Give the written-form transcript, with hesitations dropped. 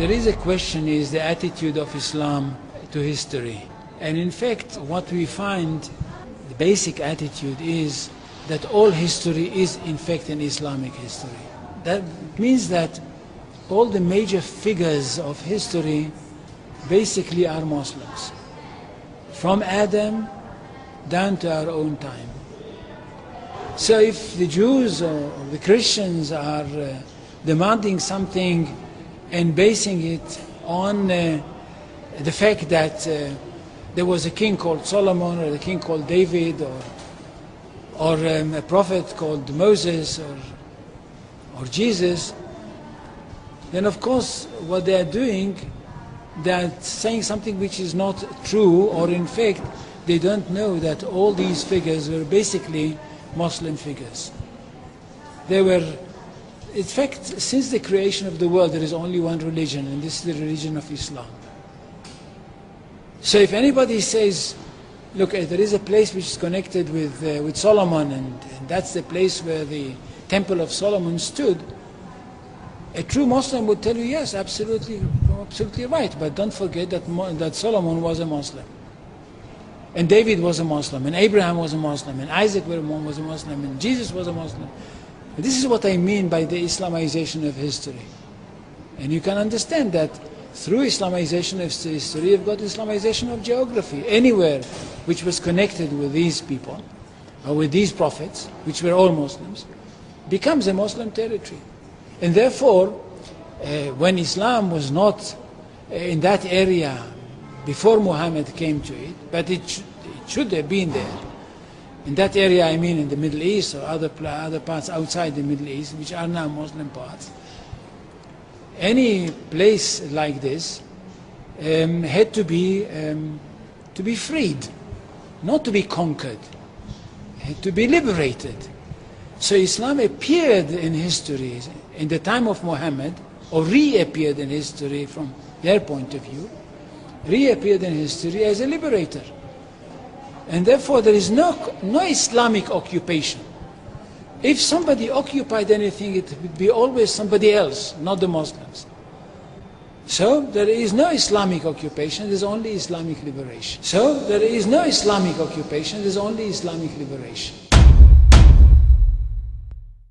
There is a question, is the attitude of Islam to history. And in fact, what we find, the basic attitude is that all history is in fact an Islamic history. That means that all the major figures of history basically are Muslims. From Adam down to our own time. So if the Jews or the Christians are demanding something and basing it on the fact that there was a king called Solomon or a king called David or a prophet called Moses or Jesus, then of course what they are doing, they are saying something which is not true, or in fact they don't know that all these figures were basically Muslim figures. They were, in fact, since the creation of the world there is only one religion, and this is the religion of Islam. So if anybody says, look, there is a place which is connected with Solomon, and that's the place where the Temple of Solomon stood, a true Muslim would tell you, yes, absolutely right, but don't forget that Solomon was a Muslim. And David was a Muslim, and Abraham was a Muslim, and Isaac was a Muslim, and Jesus was a Muslim. And this is what I mean by the Islamization of history. And you can understand that through Islamization of history, you've got Islamization of geography. Anywhere which was connected with these people, or with these prophets, which were all Muslims, becomes a Muslim territory. And therefore, when Islam was not in that area before Muhammad came to it, but it should have been there. In that area, I mean in the Middle East or other parts outside the Middle East, which are now Muslim parts. Any place like this had to be freed, not to be conquered, had to be liberated. So Islam appeared in history in the time of Muhammad, or reappeared in history from their point of view, reappeared in history as a liberator. And therefore there is no Islamic occupation. If somebody occupied anything, it would be always somebody else, not the Muslims. So there is no Islamic occupation, there is only Islamic liberation. So there is no Islamic occupation, there is only Islamic liberation.